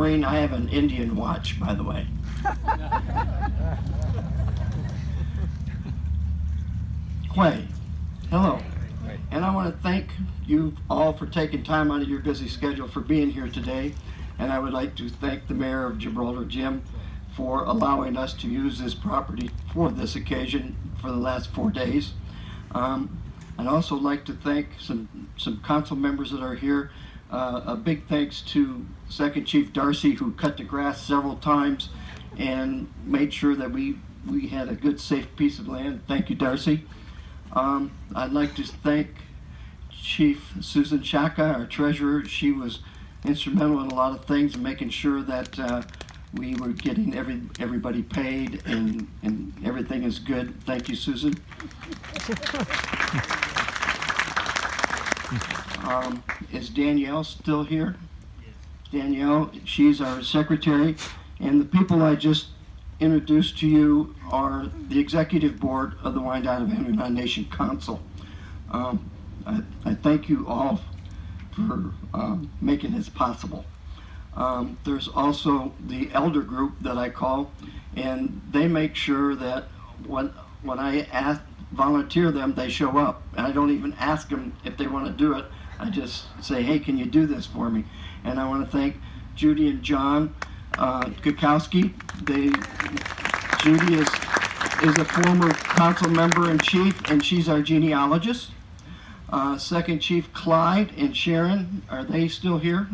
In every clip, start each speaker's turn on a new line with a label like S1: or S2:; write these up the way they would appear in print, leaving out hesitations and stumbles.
S1: Wayne, I have an Indian watch, by the way. Quay, hello. And I want to thank you all for taking time out of your busy schedule for being here today. And I would like to thank the Mayor of Gibraltar, Jim, for allowing us to use this property for this occasion for the last 4 days. I'd also like to thank some council members that are here. A big thanks to Second Chief Darcy, who cut the grass several times and made sure that we had a good, safe piece of land. Thank you, Darcy. I'd like to thank Chief Susan Shaka, our treasurer. She was instrumental in a lot of things and making sure that we were getting everybody paid and everything is good. Thank you, Susan. Is Danielle still here? Danielle, she's our secretary, and the people I just introduced to you are the executive board of the Wyandot of Anderdon Nation Council. I thank you all for making this possible. There's also the elder group that I call, and they make sure that when I volunteer them, they show up. And I don't even ask them if they want to do it. I just say, hey, can you do this for me? And I want to thank Judy and John Kukowski. Judy is a former council member and chief, and she's our genealogist. Second Chief Clyde and Sharon, are they still here?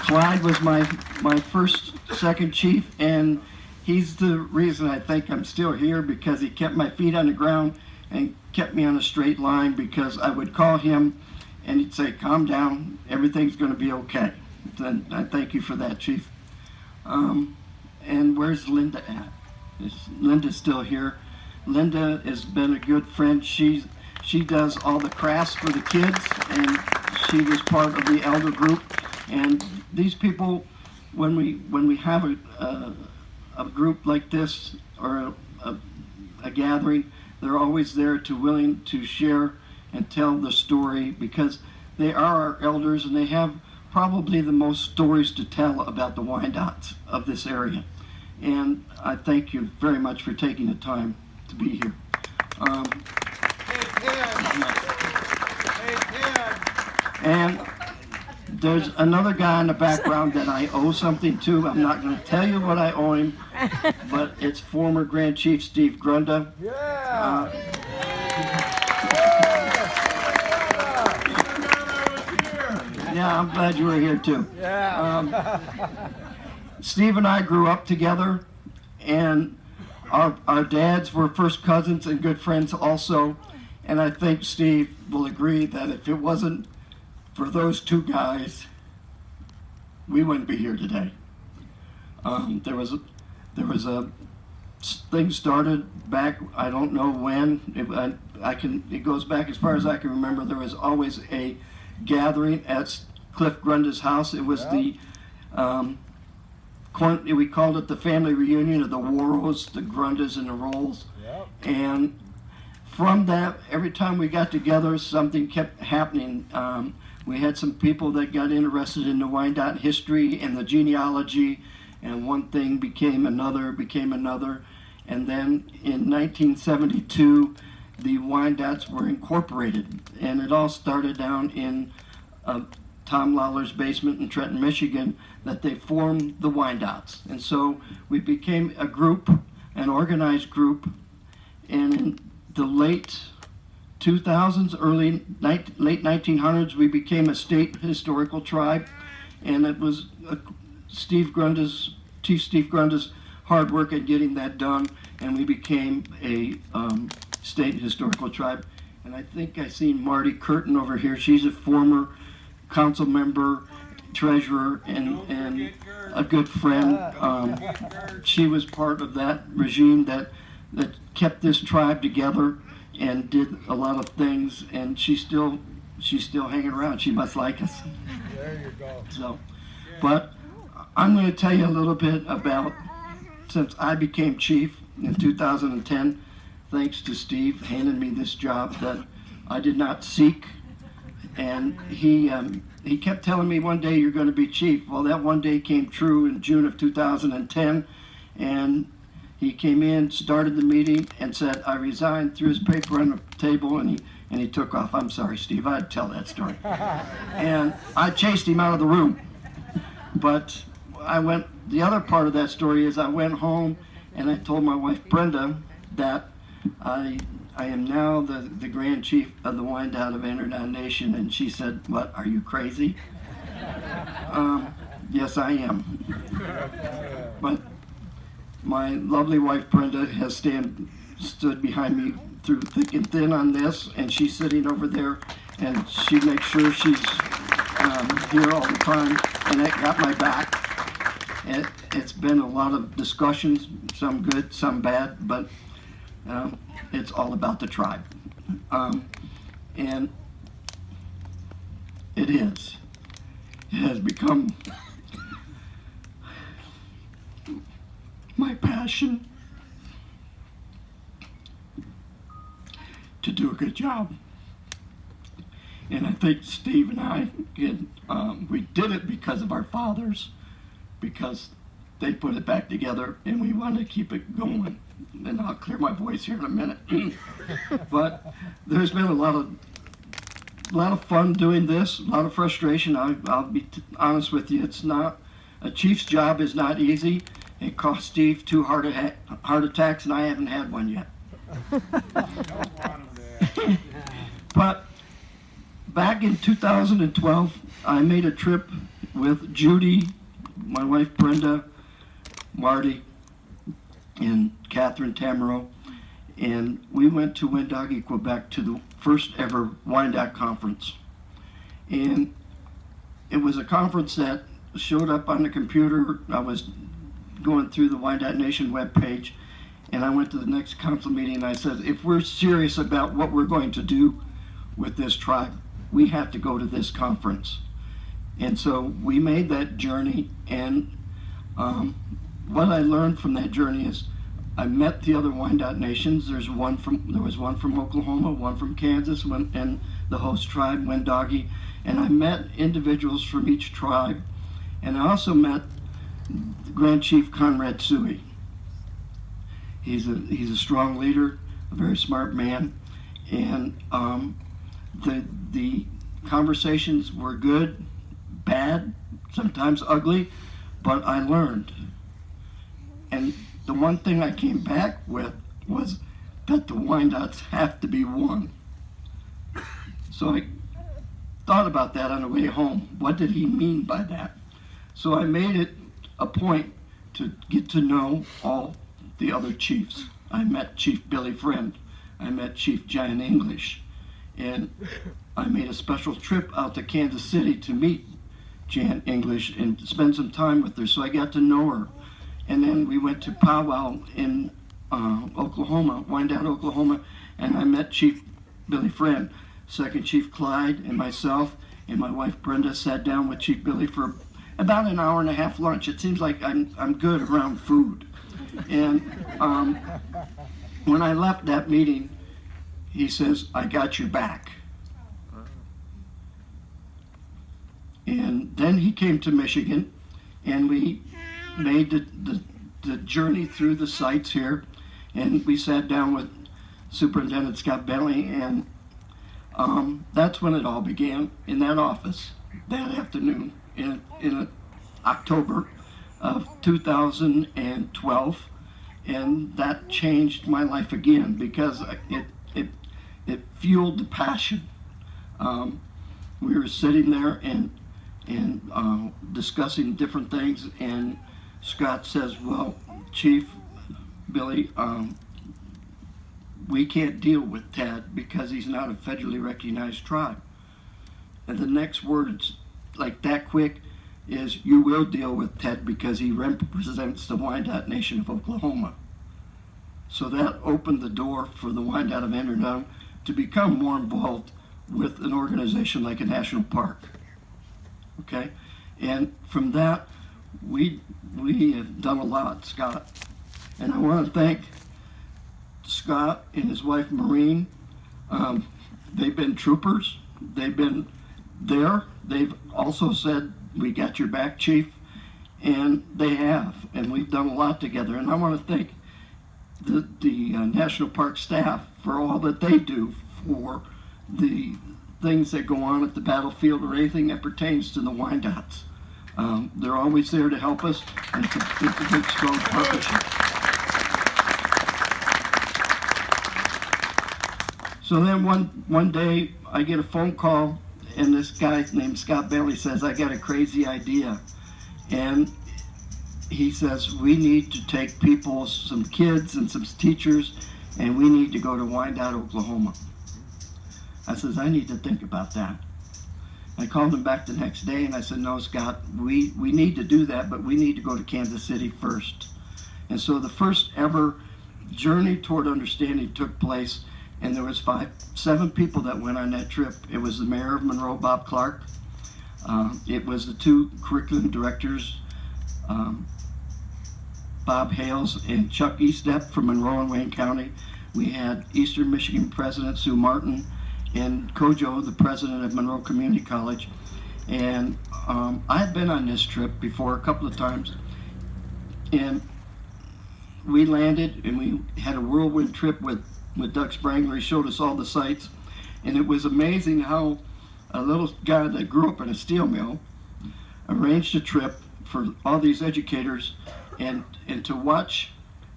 S1: Clyde was my first second chief, and he's the reason I think I'm still here, because he kept my feet on the ground and kept me on a straight line, because I would call him and he'd say, calm down, everything's going to be okay. Then I thank you for that, Chief. And where's Linda at? Is Linda still here? Linda has been a good friend. She does all the crafts for the kids, and she was part of the elder group. And these people, when we have a group like this or a gathering, they're always there willing to share and tell the story, because they are our elders and they have probably the most stories to tell about the Wyandots of this area. And I thank you very much for taking the time to be here. And there's another guy in the background that I owe something to. I'm not going to tell you what I owe him, but it's former Grand Chief Steve Grunda. Yeah, I'm glad you were here too. Steve and I grew up together, and our dads were first cousins and good friends also. And I think Steve will agree that if it wasn't for those two guys, we wouldn't be here today. There was a thing started back, I don't know when. It goes back as far as I can remember. There was always a gathering at Cliff Grunda's house. It was the we called it the family reunion of the Warros, the Grundas, and the Rolls. Yep. And from that, every time we got together, something kept happening. We had some people that got interested in the Wyandot history and the genealogy, and one thing became another. And then in 1972, the Wyandots were incorporated, and it all started down in Tom Lawler's basement in Trenton, Michigan, that they formed the Wyandots. And so we became a group, an organized group, and in the late 2000s, late 1900s, we became a state historical tribe, and it was Chief Steve Grunda's hard work at getting that done, and we became a state historical tribe. And I think I seen Marty Curtin over here. She's a former council member, treasurer, and a good friend. She was part of that regime that kept this tribe together and did a lot of things, and she's still hanging around. She must like us.
S2: There you go.
S1: So, but I'm going to tell you a little bit about, since I became chief in 2010, thanks to Steve handing me this job that I did not seek. And he kept telling me one day you're going to be chief. Well, that one day came true in June of 2010, and he came in, started the meeting, and said, I resigned, threw his paper on the table, and he took off. I'm sorry, Steve, I'd tell that story. And I chased him out of the room. But the other part of that story is I went home and I told my wife Brenda that I am now the Grand Chief of the Wyandot of Anderdon Nation, and she said, what, are you crazy? Yes, I am. But my lovely wife Brenda has stood behind me through thick and thin on this, and she's sitting over there, and she makes sure she's here all the time, and that got my back. It's been a lot of discussions, some good, some bad, but it's all about the tribe. And it has become my passion to do a good job. And I think Steve and I, we did it because of our fathers, because they put it back together, and we want to keep it going. And I'll clear my voice here in a minute. But there's been a lot of fun doing this, a lot of frustration. I'll be honest with you, it's not, a chief's job is not easy. It cost Steve 2 heart attacks, and I haven't had one yet. But back in 2012, I made a trip with Judy, my wife Brenda, Marty, and Catherine Tamaro, and we went to Wendake, Quebec to the first ever Wyandot conference. And it was a conference that showed up on the computer. I was going through the Wyandot Nation webpage, and I went to the next council meeting, and I said, if we're serious about what we're going to do with this tribe, we have to go to this conference. And so we made that journey, and what I learned from that journey is I met the other Wyandot nations. There was one from Oklahoma, one from Kansas, and the host tribe, Wendake, and I met individuals from each tribe, and I also met Grand Chief Conrad Suey. He's a strong leader, a very smart man, and the conversations were good, bad, sometimes ugly, but I learned. And the one thing I came back with was that the Wyandots have to be one. So I thought about that on the way home. What did he mean by that? So I made it a point to get to know all the other chiefs. I met Chief Billy Friend. I met Chief John English. And I made a special trip out to Kansas City to meet Jan English and spend some time with her, so I got to know her. And then we went to powwow in Oklahoma, Wyandot, Oklahoma, and I met Chief Billy Friend. Second Chief Clyde and myself and my wife Brenda sat down with Chief Billy for about an hour and a half lunch. It seems like I'm good around food. And when I left that meeting, he says, I got your back. And then he came to Michigan, and we made the journey through the sites here, and we sat down with Superintendent Scott Bentley, and that's when it all began, in that office that afternoon in October of 2012, and that changed my life again because it fueled the passion. We were sitting there and discussing different things, and Scott says, well, Chief Billy, we can't deal with Ted because he's not a federally recognized tribe. And the next words, like that quick, is you will deal with Ted because he represents the Wyandot Nation of Oklahoma. So that opened the door for the Wyandot of Anderdon to become more involved with an organization like a national park. Okay? And from that, we have done a lot, Scott. And I want to thank Scott and his wife Maureen. They've been troopers. They've been They've also said, "We got your back, Chief," and they have, and we've done a lot together. And I want to thank the National Park staff for all that they do for the things that go on at the battlefield or anything that pertains to the Wyandots. They're always there to help us, and it's a big, strong partnership. So then one day I get a phone call, and this guy named Scott Bailey says, "I got a crazy idea." And he says, "We need to take people, some kids and some teachers, and we need to go to Wyandot, Oklahoma." I says, "I need to think about that." I called him back the next day and I said, "No, Scott, we need to do that, but we need to go to Kansas City first." And so the first ever journey toward understanding took place, and there was 7 people that went on that trip. It was the mayor of Monroe, Bob Clark. It was the 2 curriculum directors, Bob Hales and Chuck Eastep from Monroe and Wayne County. We had Eastern Michigan President Sue Martin and Kojo, the president of Monroe Community College. And I had been on this trip before a couple of times. And we landed and we had a whirlwind trip with Doug Sprangler. He showed us all the sights. And it was amazing how a little guy that grew up in a steel mill arranged a trip for all these educators, and to watch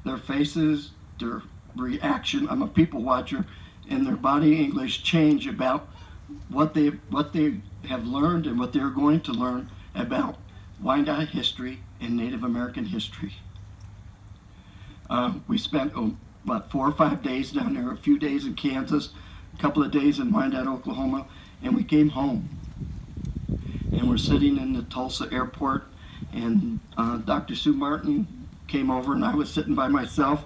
S1: their faces, their reaction. I'm a people watcher, and their body English change about what they have learned and what they're going to learn about Wyandot history and Native American history. We spent about 4 or 5 days down there, a few days in Kansas, a couple of days in Wyandot, Oklahoma, and we came home. And we're sitting in the Tulsa airport, and Dr. Sue Martin came over, and I was sitting by myself,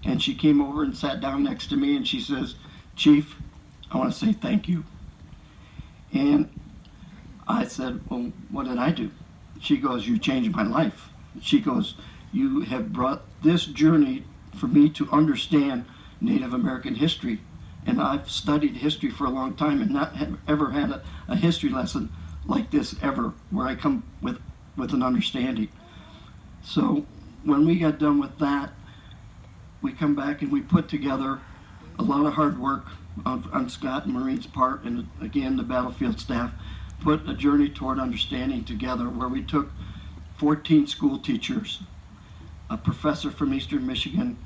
S1: and she came over and sat down next to me, and she says, "Chief, I want to say thank you." And I said, "Well, what did I do?" She goes, "You changed my life." She goes, "You have brought this journey for me to understand Native American history. And I've studied history for a long time and not have ever had a history lesson like this ever, where I come with an understanding." So when we got done with that, we come back and we put together a lot of hard work on Scott and Maureen's part, and again the battlefield staff put a journey toward understanding together, where we took 14 school teachers, a professor from Eastern Michigan,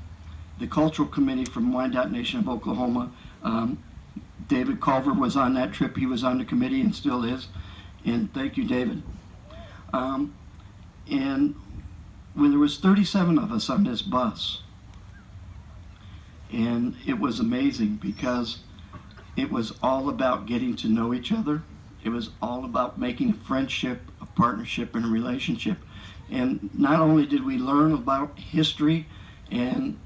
S1: the cultural committee from Wyandot Nation of Oklahoma. David Culver was on that trip. He was on the committee and still is, and thank you, David. And when there was 37 of us on this bus, and it was amazing because it was all about getting to know each other. It was all about making a friendship, a partnership, and a relationship. And not only did we learn about history and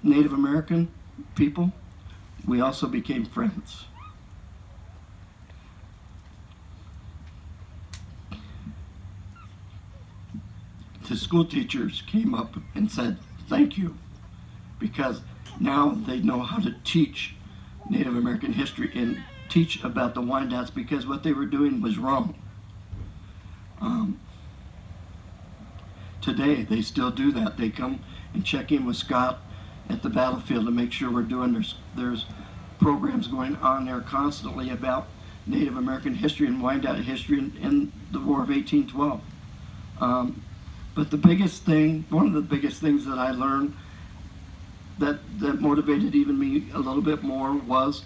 S1: Native American people, we also became friends. The school teachers came up and said, "Thank you," because now they know how to teach Native American history and teach about the Wyandots, because what they were doing was wrong. Today, they still do that. They come and check in with Scott at the battlefield to make sure we're doing, there's programs going on there constantly about Native American history and Wyandot history in the War of 1812. But the biggest thing, one of the biggest things that I learned that motivated even me a little bit more was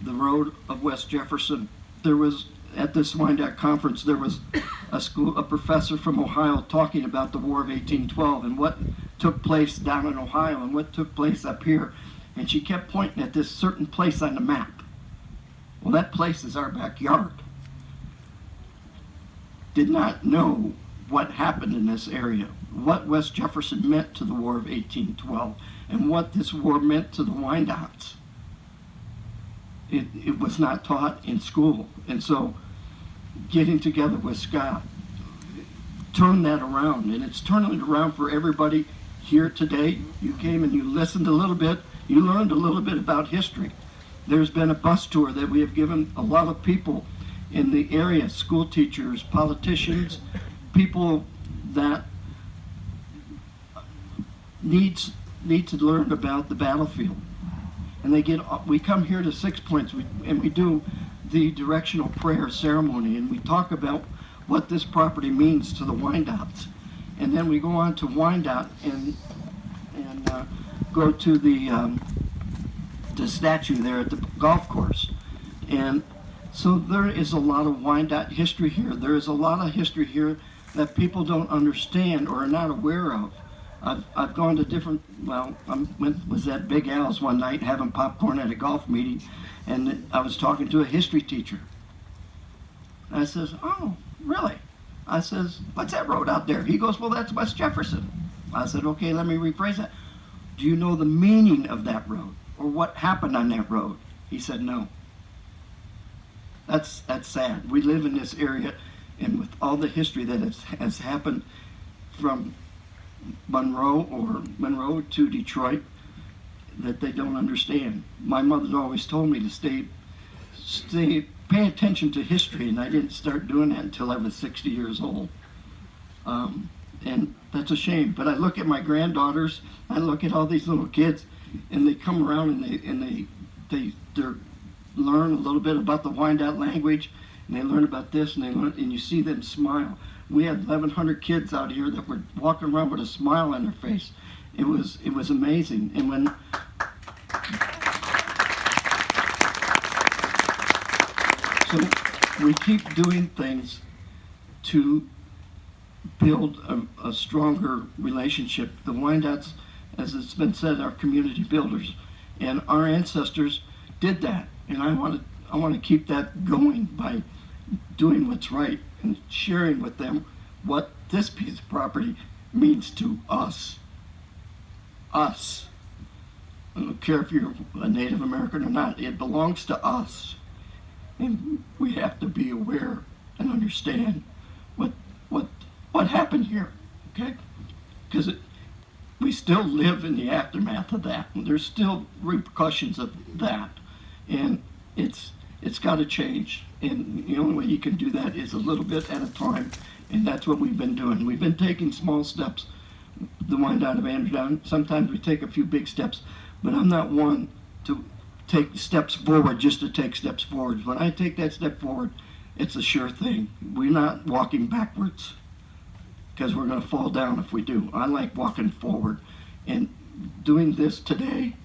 S1: the road of West Jefferson. There was, at this Wyandot conference, there was a professor from Ohio talking about the War of 1812 and what took place down in Ohio and what took place up here. And she kept pointing at this certain place on the map. Well, that place is our backyard. Did not know what happened in this area, what West Jefferson meant to the War of 1812, and what this war meant to the Wyandots. It was not taught in school. And so getting together with Scott turned that around, and it's turning it around for everybody here today. You came and you listened a little bit, you learned a little bit about history, There's been a bus tour that we have given a lot of people in the area, school teachers, politicians, people that need to learn about the battlefield. And we come here to 6 Points, and we do the directional prayer ceremony, and we talk about what this property means to the Wyandots. And then we go on to Wyandot and go to the statue there at the golf course. And so there is a lot of Wyandot history here. There is a lot of history here that people don't understand or are not aware of. I've gone to different, was at Big Al's one night having popcorn at a golf meeting, and I was talking to a history teacher. I says, "Oh, really?" I says, "What's that road out there?" He goes, "Well, that's West Jefferson." I said, "Okay, let me rephrase that. Do you know the meaning of that road or what happened on that road?" He said, "No." That's sad. We live in this area, and with all the history that has happened from Monroe to Detroit, that they don't understand. My mother always told me to pay attention to history, and I didn't start doing that until I was 60 years old. And that's a shame. But I look at my granddaughters, I look at all these little kids, and they come around and they learn a little bit about the Wyandot language, and they learn about this, and you see them smile. We had 1,100 kids out here that were walking around with a smile on their face. It was amazing. And when so we keep doing things to build a stronger relationship. The Wyandots, as it's been said, are community builders, and our ancestors did that. And I want to keep that going by doing what's right and sharing with them what this piece of property means to us. Us. I don't care if you're a Native American or not, it belongs to us. And we have to be aware and understand what happened here, okay? Because we still live in the aftermath of that, and there's still repercussions of that, and it's got to change. And the only way you can do that is a little bit at a time, and that's what we've been doing. We've been taking small steps. The Wyandot of Anderdon, sometimes we take a few big steps, but I'm not one to take steps forward just to take steps forward. When I take that step forward, it's a sure thing. We're not walking backwards, because we're going to fall down if we do. I like walking forward and doing this today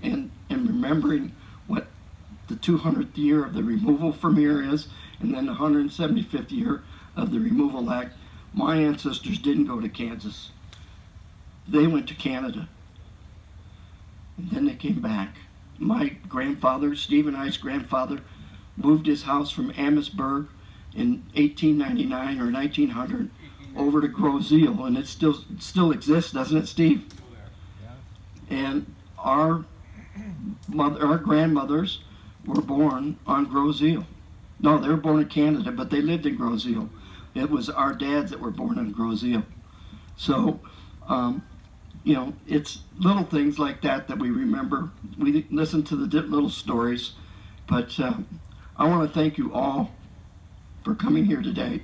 S1: and remembering what the 200th year of the removal from here is, and then the 175th year of the Removal Act. My ancestors didn't go to Kansas. They went to Canada. And then they came back. My grandfather, Steve and I's grandfather, moved his house from Amherstburg in 1899 or 1900 over to Groseal, and it still exists, doesn't it, Steve? And our grandmothers were born on Groseal. No, they were born in Canada, but they lived in Groseal. It was our dads that were born in Groseal. So, it's little things like that we remember. We listen to the little stories, but I want to thank you all for coming here today,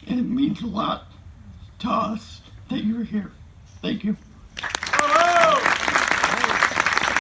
S1: and it means a lot to us that you're here. Thank you.